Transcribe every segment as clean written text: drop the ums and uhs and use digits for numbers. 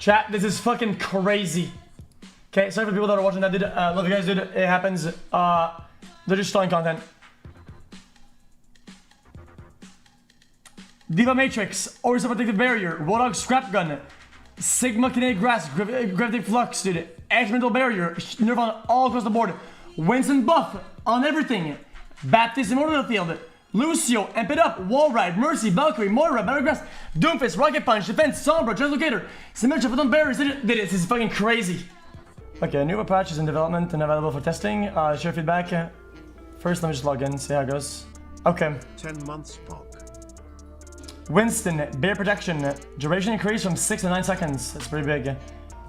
Chat, this is fucking crazy. Okay, sorry for people that are watching that, dude. Love you guys, dude. It happens. They're just stealing content. D.Va Matrix, Orisa Protective Barrier, Roadhog Scrap Gun, Sigma Kinetic Grass, Gravity Flux, dude. Experimental Barrier, nerf on all across the board. Winston buff on everything. Baptiste Immortal Field, Lucio, Amp It Up, Wall Ride, Mercy, Valkyrie, Moira, Battle Grass, Doomfist, Rocket Punch, Defense, Sombra, Translocator, Symmetra, Photon Barriers. Dude, this is fucking crazy. Okay, new patch is in development and available for testing. Share feedback. First, let me just log in, see how it goes. Okay. 10 months POC. Winston, Bear Protection, duration increase from 6 to 9 seconds. That's pretty big.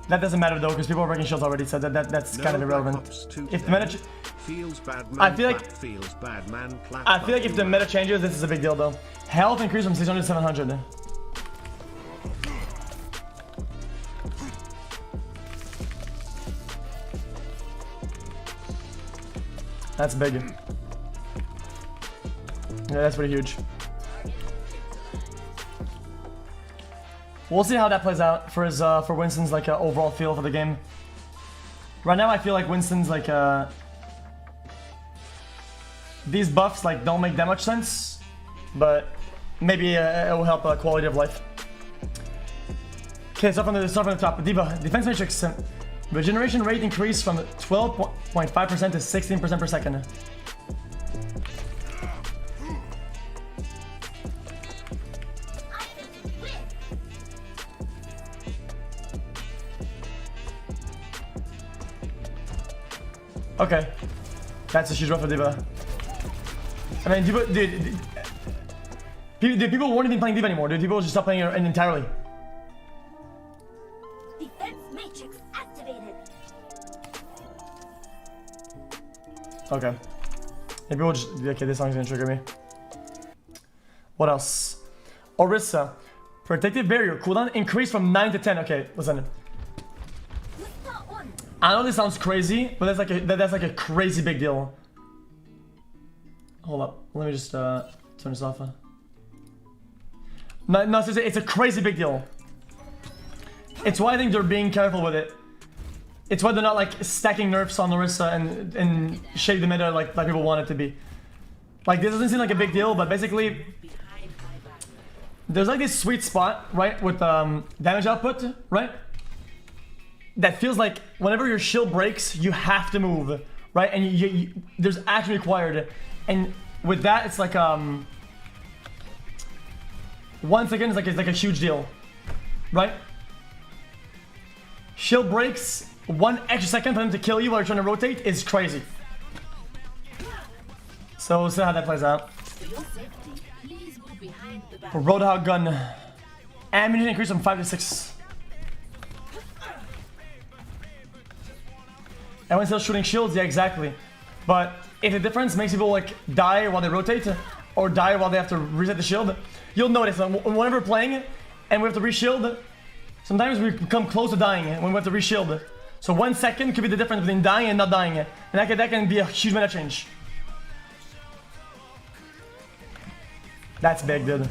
That doesn't matter though, because people are breaking shields already, so that's kind of irrelevant. If the meta, feels bad, man, I feel like feels bad, man, if the meta changes, this is a big deal though. Health increase from 600 to 700. That's big. Yeah, that's pretty huge. We'll see how that plays out for his for Winston's like overall feel for the game. Right now, I feel like Winston's like these buffs like don't make that much sense, but maybe it will help quality of life. Okay, start from the top. D.Va defense matrix regeneration rate increased from 12.5% to 16% per second. Okay, that's a huge buff for D.Va. I mean, D.Va, dude, people weren't even playing D.Va anymore, dude. People just stopped playing her entirely. Defense matrix activated. Okay. Maybe we'll just, okay, this song's gonna trigger me. What else? Orisa, protective barrier cooldown increased from 9 to 10. Okay, listen. I know this sounds crazy, but that's like a crazy big deal. Hold up, let me just turn this off. No, it's a crazy big deal. It's why I think they're being careful with it. It's why they're not like stacking nerfs on Orisa and shake the meta like people want it to be. Like this doesn't seem like a big deal, but basically there's like this sweet spot, right, with damage output, right? That feels like whenever your shield breaks, you have to move, right? And there's action required. And with that, it's like 1 second is like a huge deal, right? Shield breaks, 1 extra second for them to kill you while you're trying to rotate is crazy. So we'll see how that plays out. Roadhog gun, ammunition increase from 5 to 6. Everyone's still shooting shields, yeah, exactly. But if the difference makes people like die while they rotate or die while they have to reset the shield, you'll notice whenever we're playing and we have to reshield, sometimes we come close to dying when we have to reshield. So 1 second could be the difference between dying and not dying, and that can be a huge meta change. That's big, dude.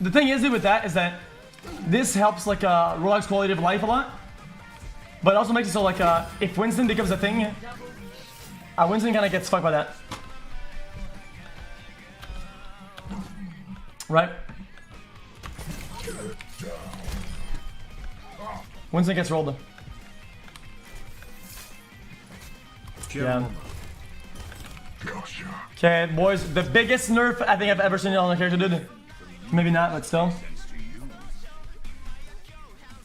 The thing is with that is that this helps like Roadhog's quality of life a lot. But it also makes it so like if Winston becomes a thing, Winston kind of gets fucked by that. Right? Winston gets rolled. Yeah. Okay, boys, the biggest nerf I think I've ever seen on a character, dude. Maybe not, but still.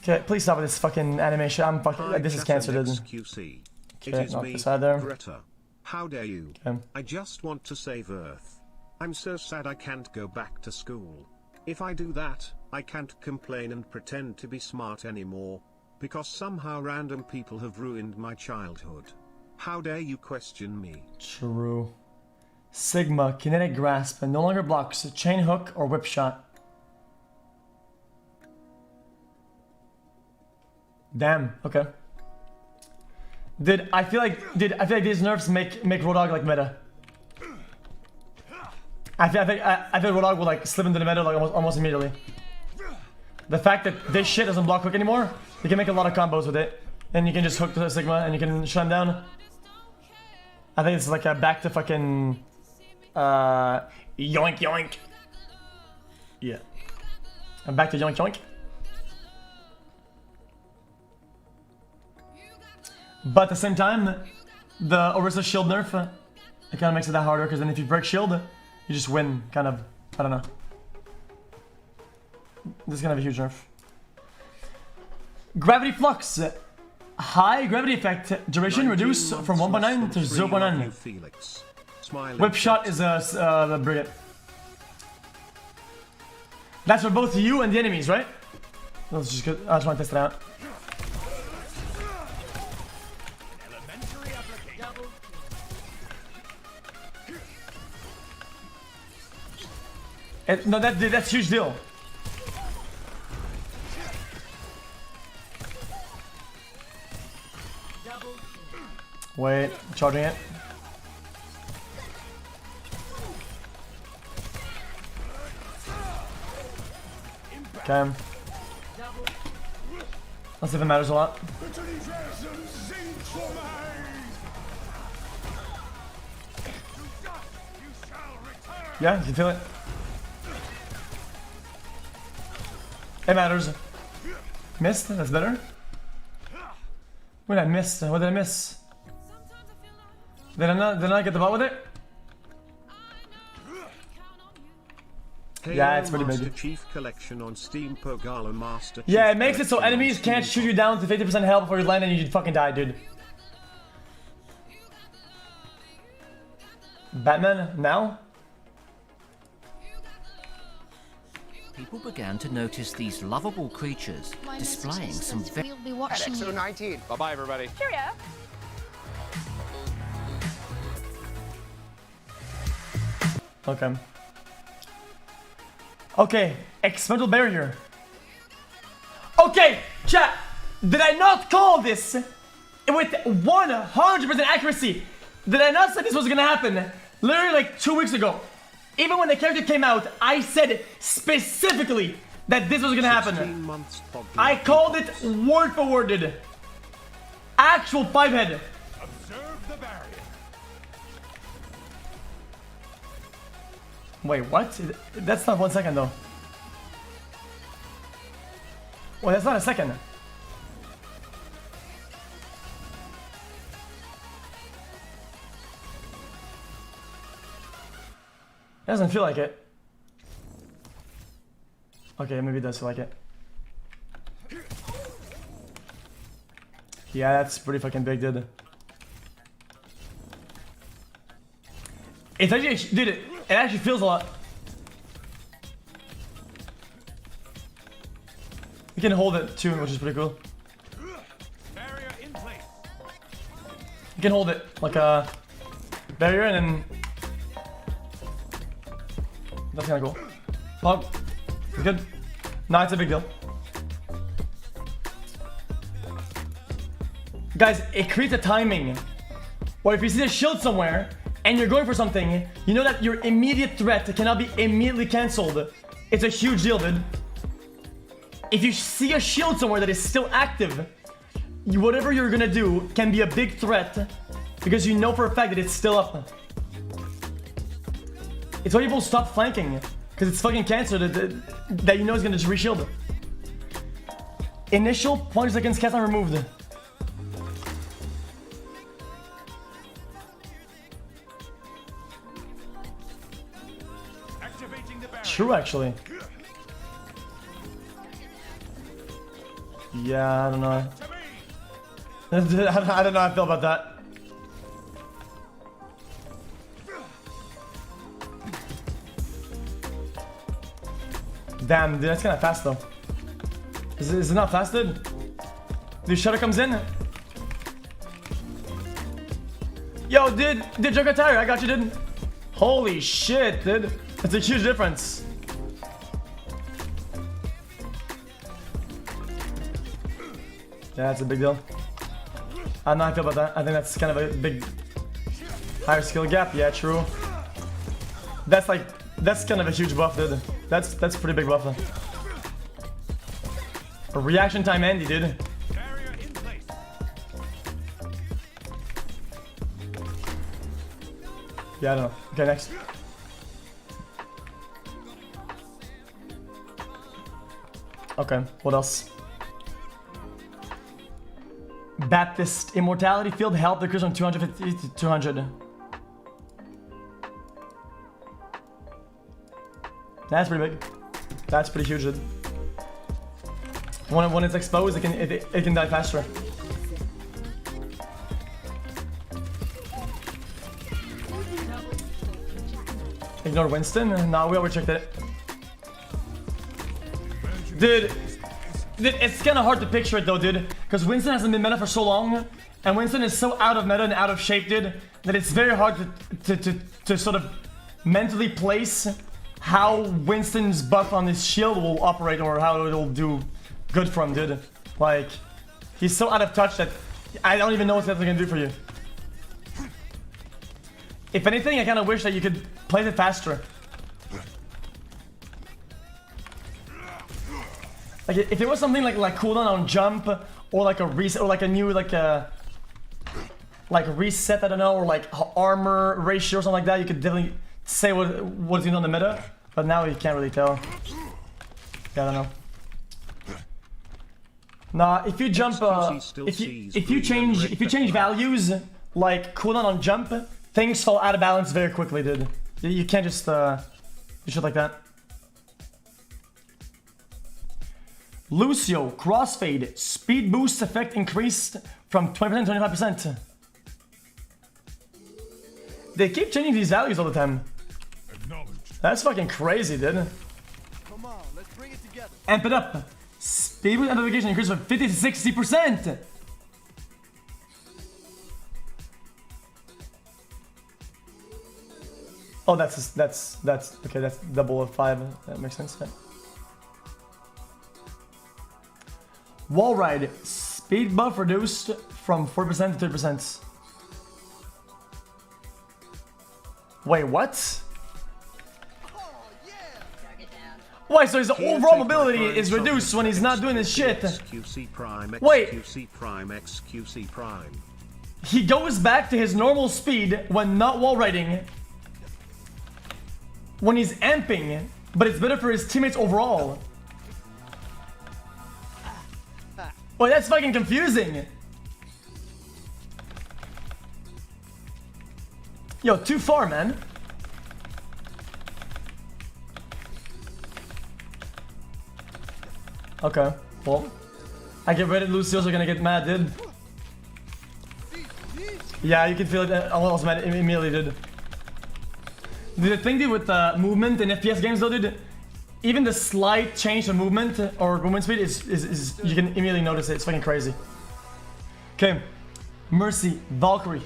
Okay, please stop with this fucking animation. I'm fucking like, this is cancer, dude. Okay, knock this out there. Greta. How dare you? Okay. I just want to save Earth. I'm so sad I can't go back to school. If I do that, I can't complain and pretend to be smart anymore, because somehow random people have ruined my childhood. How dare you question me? True. Sigma, kinetic grasp, and no longer blocks, chain hook or whip shot. Damn, okay. I feel like these nerfs make Roadhog like meta. I think Roadhog will like slip into the meta like almost immediately. The fact that this shit doesn't block hook anymore, you can make a lot of combos with it. And you can just hook the Sigma and you can shut him down. I think it's like a back to fucking... yoink yoink. Yeah. I'm back to yoink yoink. But at the same time, the Orisa shield nerf, it kind of makes it that harder, because then if you break shield, you just win, kind of. I don't know. This is gonna have a huge nerf. Gravity flux. High gravity effect. Duration reduced from 1.9 to 0.9. Whip shot is a brilliant. That's for both you and the enemies, right? Let's just go. I just want to test it out. No, that's a huge deal. Wait, charging it. Okay. Let's see if it matters a lot. Yeah, you can feel it. It matters. Missed? That's better. What did I miss? What did I miss? Did I not get the ball with it? Yeah, it's pretty big. Chief collection on Steam Pogala Master yeah, it makes it so enemies can't shoot you down to 50% health before you land and you fucking die, dude. Batman, now? People began to notice these lovable creatures displaying some very... We'll be watching you. 19. Bye-bye, everybody. Cheerio. Okay. Okay, experimental barrier. Okay, chat. Did I not call this with 100% accuracy? Did I not say this was gonna happen? Literally like 2 weeks ago. Even when the character came out, I said specifically that this was gonna happen. I called it word for word, dude. Actual 5-head. Observe the barrier. Wait, what? That's not 1 second though. Well, that's not a second. It doesn't feel like it. Okay, maybe it does feel like it. Yeah, that's pretty fucking big, dude. It's actually, dude, it actually feels a lot. You can hold it too, which is pretty cool. Barrier in place. You can hold it like a barrier and then... That's kinda cool. Oh, it's good. Nah, it's a big deal. Guys, it creates a timing. Or if you see a shield somewhere and you're going for something, you know that your immediate threat cannot be immediately cancelled. It's a huge deal, dude. If you see a shield somewhere that is still active, whatever you're gonna do can be a big threat because you know for a fact that it's still up. It's why people stop flanking, because it's fucking cancer that you know is gonna just re-shield. Initial 20 seconds cast on removed. Activating the barrier. True, actually. Yeah, I don't know. I don't know how I feel about that. Damn, dude, that's kinda fast though. Is it not fast, dude? Dude, Shutter comes in. Yo, dude, Joker Tire, I got you, dude. Holy shit, dude. That's a huge difference. Yeah, that's a big deal. I don't know how I feel about that. I think that's kind of a big higher skill gap. Yeah, true. That's kind of a huge buff, dude. That's pretty big buff though. Reaction time Andy, dude. Barrier in place. Yeah, I don't know. Okay, next. Okay, what else? Baptiste, immortality field, health decrease from 250 to 200. That's pretty big. That's pretty huge, dude. When it's exposed, it can die faster. Ignore Winston? No, we overchecked it. Dude, it's kind of hard to picture it though, dude. Because Winston hasn't been meta for so long. And Winston is so out of meta and out of shape, dude. That it's very hard to sort of mentally place how Winston's buff on his shield will operate. Or how it'll do good for him, dude. Like, he's so out of touch that I don't even know what that's gonna do for you. If anything, I kind of wish that you could play it faster. Like if it was something like cooldown on jump, or like a reset, or like a new like a reset, I don't know, or like armor ratio or something like that, you could definitely say what's in on the meta. But now you can't really tell. Yeah, I don't know. Nah, if you jump, if you change values like cooldown on jump, things fall out of balance very quickly, dude. You can't just do shit like that. Lucio, crossfade, speed boost effect increased from 20% to 25%. They keep changing these values all the time. That's fucking crazy, dude. Come on, let's bring it together. Amp it up. Speed boost amplification increased from 50 to 60%. Oh, that's okay. That's double of 5. That makes sense. Yeah. Wall ride, speed buff reduced from 4% to 30%. Wait, what? Wait, so his overall mobility is reduced when he's not doing his shit. Wait. xQc prime. He goes back to his normal speed when not wall riding. When he's amping, but it's better for his teammates overall. Wait, that's fucking confusing. Yo, too far, man. Okay, well, I get ready. Lucio's are gonna get mad, dude. Yeah, you can feel it. I was mad immediately, dude. The thing, dude, with movement in FPS games, though, dude, even the slight change of movement or movement speed is you can immediately notice it. It's fucking crazy. Okay, Mercy, Valkyrie.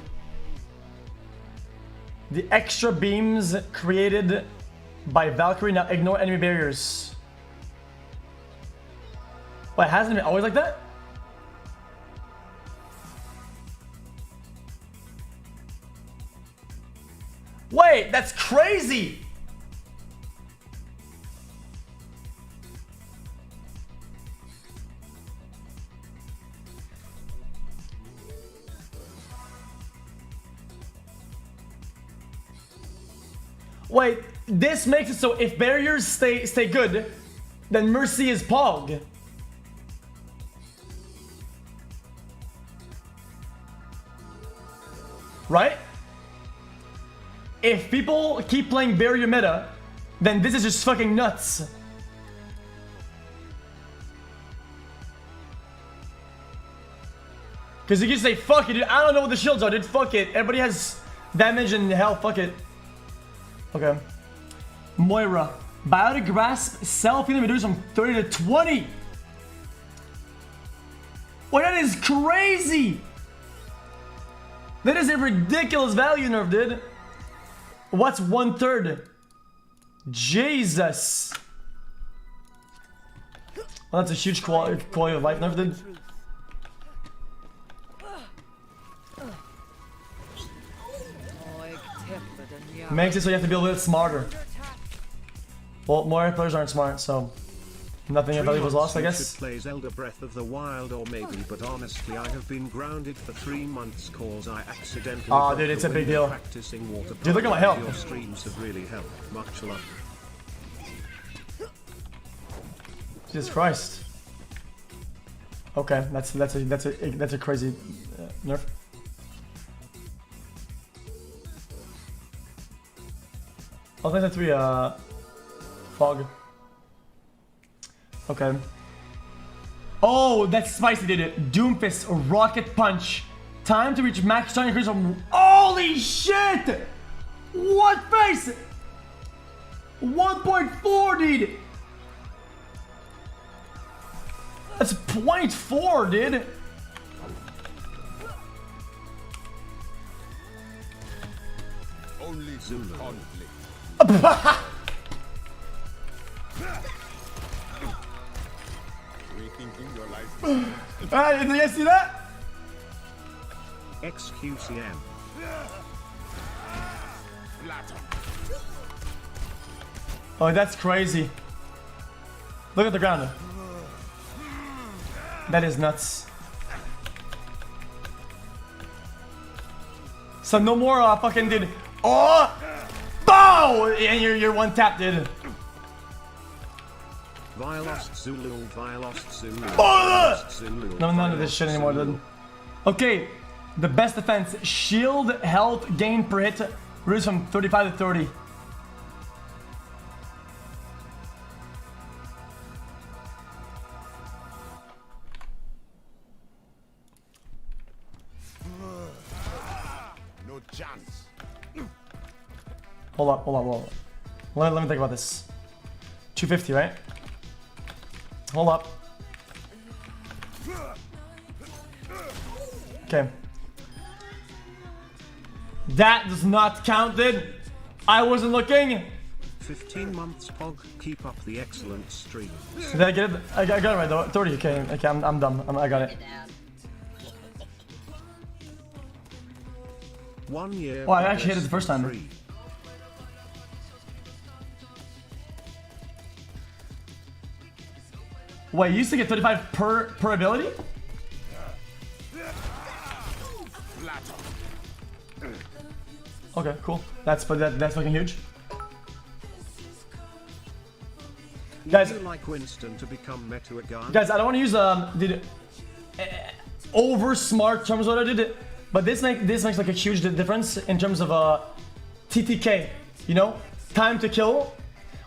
The extra beams created by Valkyrie now ignore enemy barriers. Wait, hasn't it been always like that? Wait, that's crazy! Wait, this makes it so if barriers stay good, then Mercy is Pog. Right? If people keep playing barrier meta, then this is just fucking nuts. Because you can say, fuck it, dude. I don't know what the shields are, dude. Fuck it. Everybody has damage and health. Fuck it. Okay. Moira. Biotic Grasp. Self-healing reduced from 30 to 20. Well, that is crazy. That is a ridiculous value nerf, dude. What's 1/3? Jesus. Well, that's a huge quality of life nerf, dude. Makes it so you have to be a little smarter. Well, more players aren't smart, so Nothing of value was lost, I You guess. should play Zelda Breath of the Wild or maybe, but honestly I have been grounded for 3 months cause I accidentally Aw, broke dude, it's the a big window deal. practicing water Dude, look at my health. Your streams have really helped. Much love. Jesus Christ. Okay, that's a crazy nerf. I'll take that to be fog. Okay. Oh, that's spicy, dude. Doomfist, rocket punch. Time to reach max time increase from. Holy shit! What face? 1.4, dude. That's 0.4, dude. Only Zulu. Conflict. Rethinking your life. Hey, did you guys see that? xQcOW. Oh, that's crazy. Look at the ground. That is nuts. So no more fucking dude. Oh! Bow! And you're one tap, dude. Violost Zulu, Violost Zulu, Oh! Violost Zulu. No, none of this shit anymore, dude. Okay, the best defense. Shield health gain per hit reduced from 35 to 30. No chance. Hold up. Let me think about this. 250, right? Hold up. Okay. That does not count, dude. I wasn't looking. 15 months Pog, keep up the excellent stream. Did I get it? I got it right though. 30, okay, I'm dumb. I got it. 1 year. Oh, I actually hit it the first time. Free. Wait, you used to get 35 per ability? Okay, cool. That's fucking huge. Guys, Would you like Winston to become meta again? guys, I don't want to use over smart terms what I did, but this makes like a huge difference in terms of TTK. You know, time to kill.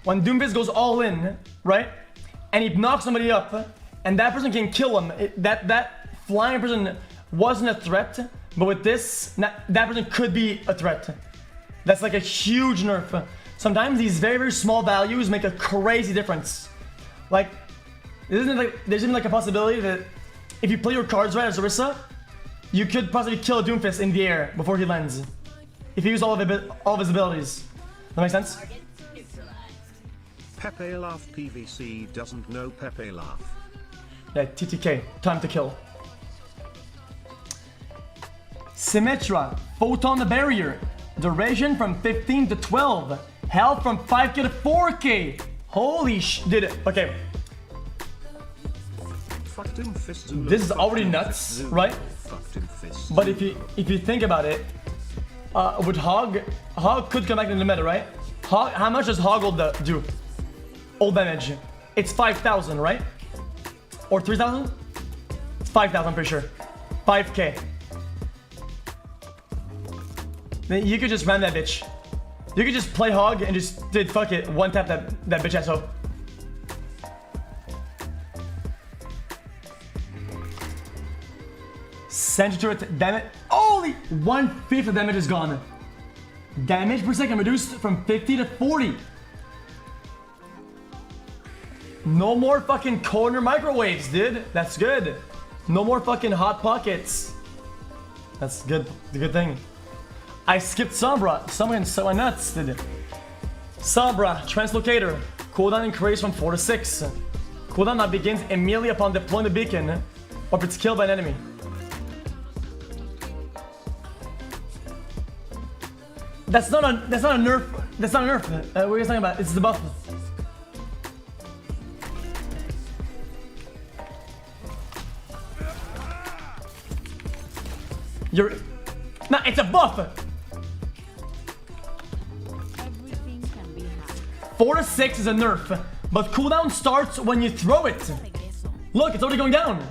When Doomfist goes all in, right, and he knocks somebody up, and that person can kill him. That flying person wasn't a threat, but with this, that person could be a threat. That's like a huge nerf. Sometimes these very, very small values make a crazy difference. Like, there's even like a possibility that if you play your cards right as Orisa, you could possibly kill a Doomfist in the air before he lands. If you use all of his abilities. That makes sense? Pepe Laugh PVC doesn't know Pepe Laugh. Yeah, TTK, time to kill. Symmetra, photon the barrier. Duration from 15 to 12. Health from 5k to 4k. Holy sh... Did it. Okay. Fuck Doomfist Zulu. This is already Fuck nuts, Doomfist Zulu. right? Fuck Doomfist But Zulu. if you think about it, with Hog could come back in the meta, right? Hog, how much does Hog do? Ult damage. It's 5,000, right? Or 3,000? It's 5,000, I'm pretty sure. 5k. Then you could just ram that bitch. You could just play Hog and just fuck it, one tap that bitch asshole. Sentry turret damage. Only 1/5 of damage is gone. Damage per second reduced from 50 to 40. No more fucking corner microwaves, dude. That's good. No more fucking hot pockets. That's good. The good thing. I skipped Sombra. Someone so nuts, dude. Sombra, translocator. Cooldown increased from 4 to 6. Cooldown now begins immediately upon deploying the beacon, or if it's killed by an enemy. That's not a nerf. That's not a nerf. What are you talking about? It's the buff. You're... Nah, it's a buff! Everything can be hacked. 4 to 6 is a nerf, but cooldown starts when you throw it. Regreso. Look, it's already going down.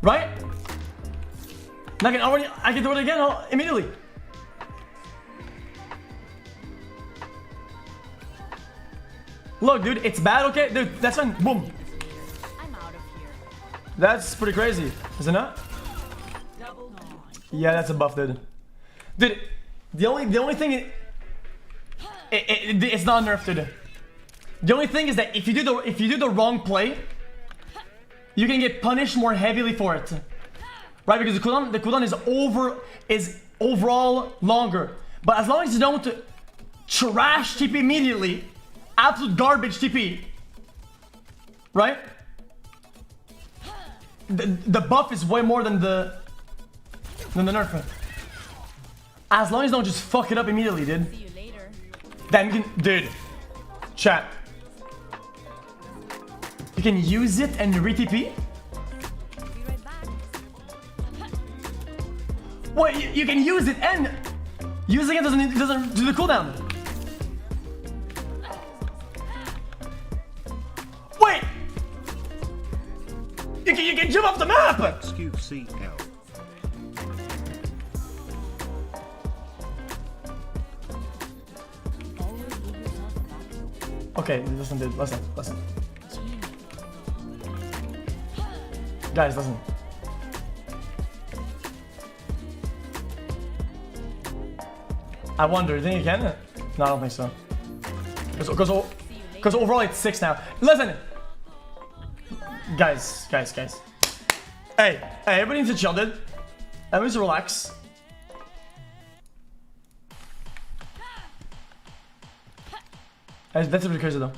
Right? Now I can throw it again immediately. Look, dude, it's bad, okay? Dude, that's fine. Boom. I'm out of here. That's pretty crazy, isn't it? Double no. Yeah, that's a buff, dude. Dude, the only thing it's not a nerf, dude. The only thing is that if you do the wrong play, you can get punished more heavily for it, right? Because the cooldown is overall longer. But as long as you don't trash TP immediately, absolute garbage TP, right? The buff is way more than the nerf. As long as you don't just fuck it up immediately, dude. See you later. Then you can, dude, chat. You can use it and re-TP? Be right back. Wait, you can use it and using it doesn't do the cooldown. Wait, you can jump off the map. xQcOW. Always give yourself a back. Okay, listen, dude, listen. Guys, listen. I wonder, you think you can? No, I don't think so. Because overall it's 6 now. Listen! Guys. Hey, everybody needs to chill, dude. Everybody needs to relax. That's pretty crazy though.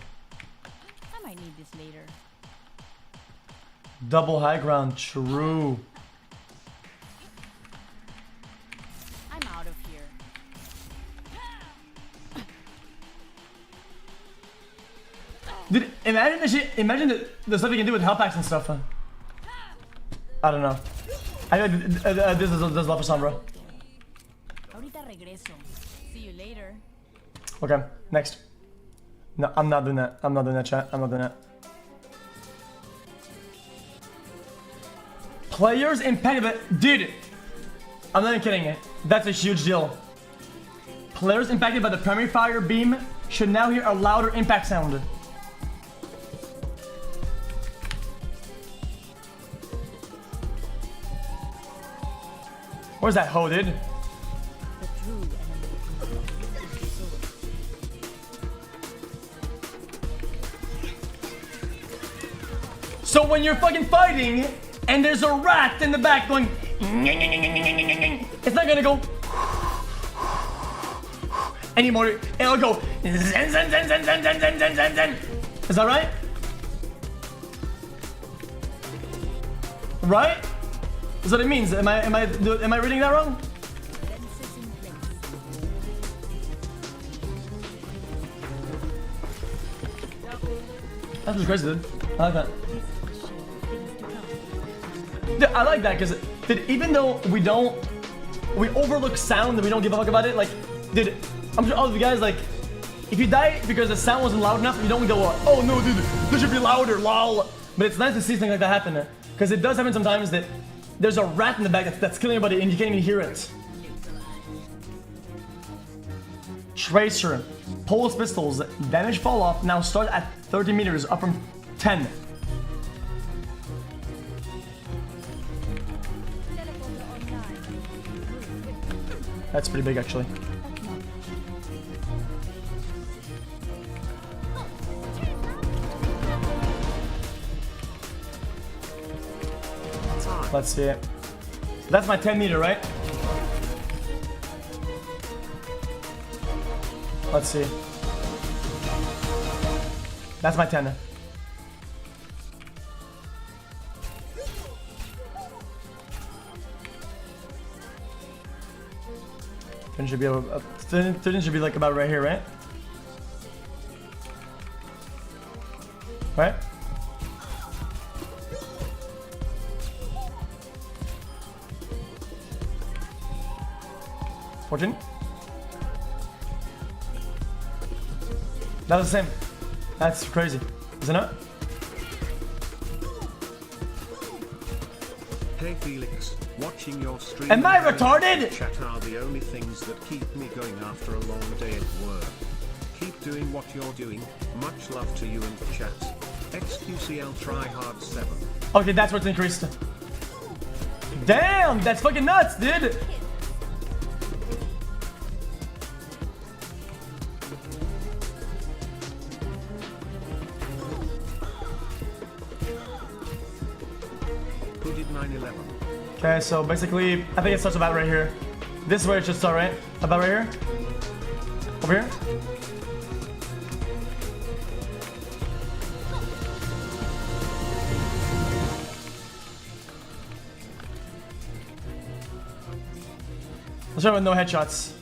I might need this later. Double high ground, true. I'm out of here. Dude, imagine the stuff you can do with health packs and stuff. I don't know. I this is love for Sombra. Ahorita regreso. See you later. Okay, next. No, I'm not doing that. I'm not doing that, chat. I'm not doing that. Players impacted by... Dude! I'm not even kidding it. That's a huge deal. Players impacted by the primary fire beam should now hear a louder impact sound. Where's that hoe, dude? The true enemy is the sword. So when you're fucking fighting and there's a rat in the back going, it's not gonna go anymore. It'll go zen, zen, zen, zen, zen, zen, zen, zen, zen, zen. Is that right? Right? That's what it means. Am I reading that wrong? Fences in place. That's just crazy, dude. I like that. Show things to come. Dude, I like that because even though we overlook sound and we don't give a fuck about it, like, dude, I'm sure all of you guys, like, if you die because the sound wasn't loud enough, you don't go, oh no, dude, this should be louder, lol. But it's nice to see things like that happen because it does happen sometimes that there's a rat in the back that's killing everybody and you can't even hear it. Tracer, pulse pistols, damage fall off, now start at 30 meters, up from 10. That's pretty big, actually. Let's see it. That's my 10 meter, right? Let's see. That's my 10. Should be 13 should be like about right here, right? Right? 14. That was the same. That's crazy, isn't it? Hey Felix, watching your stream. Am I and retarded? Chat are the only things that keep me going after a long day at work. Keep doing what you're doing. Much love to you and chat. xQcOW tryhard 7. Okay, that's what's increased. Damn, that's fucking nuts, dude. Who did 9/11? Okay, so basically, I think it starts about right here. This is where it should start, right? About right here? Over here? Let's try with no headshots.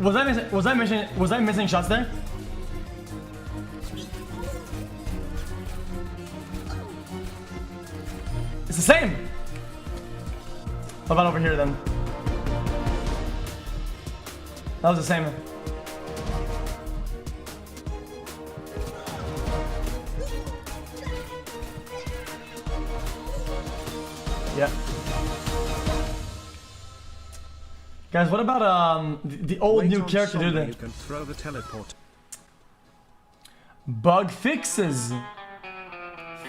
Was I missing shots there? It's the same. What about over here then? That was the same. Yeah. Guys, what about the old Wait new on character Sombra, dude? You can throw the teleport. Bug fixes.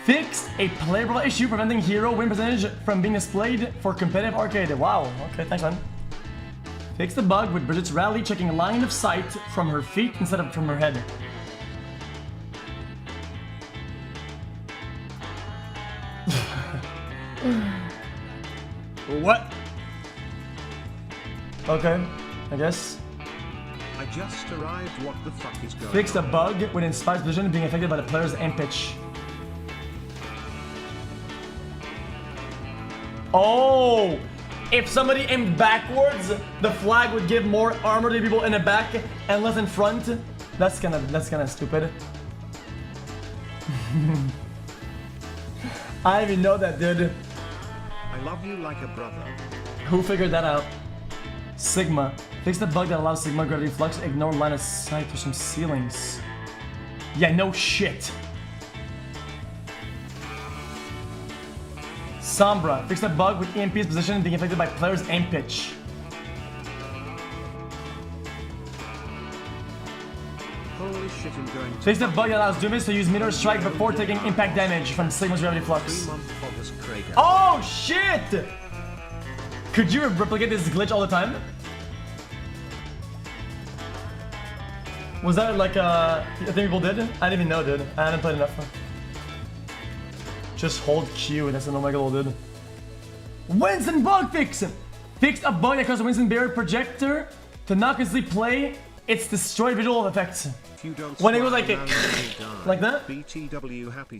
Fixed a playable issue preventing hero win percentage from being displayed for competitive arcade. Wow. Okay, thanks, man. Fix the bug with Bridget's rally checking line of sight from her feet instead of from her head. What? Okay, I guess. I just arrived. What the fuck is going Fix the on? bug when inspired vision being affected by the player's aim pitch. Oh! If somebody aimed backwards, the flag would give more armor to people in the back and less in front. That's kinda stupid. I didn't even know that, dude. I love you like a brother. Who figured that out? Sigma. Fix the bug that allows Sigma gravity flux to ignore line of sight to some ceilings. Yeah, no shit. Sombra. Fix the bug with EMP's position being affected by player's aim pitch. Holy shit, I'm going to Fix the bug that allows Doomfist to use meteor strike before taking impact damage from Sigma's gravity flux. 3 month August Krager. Oh shit! Could you replicate this glitch all the time? Was that like a thing people did? I didn't even know, dude. I hadn't played enough. Just hold Q, that's an Omega, dude. Winston bug fix! Fixed a bug that causes Winston barrier projector to not constantly play its destroyed visual effects. If you don't When it goes smile like a now, you die. like that? BTW happy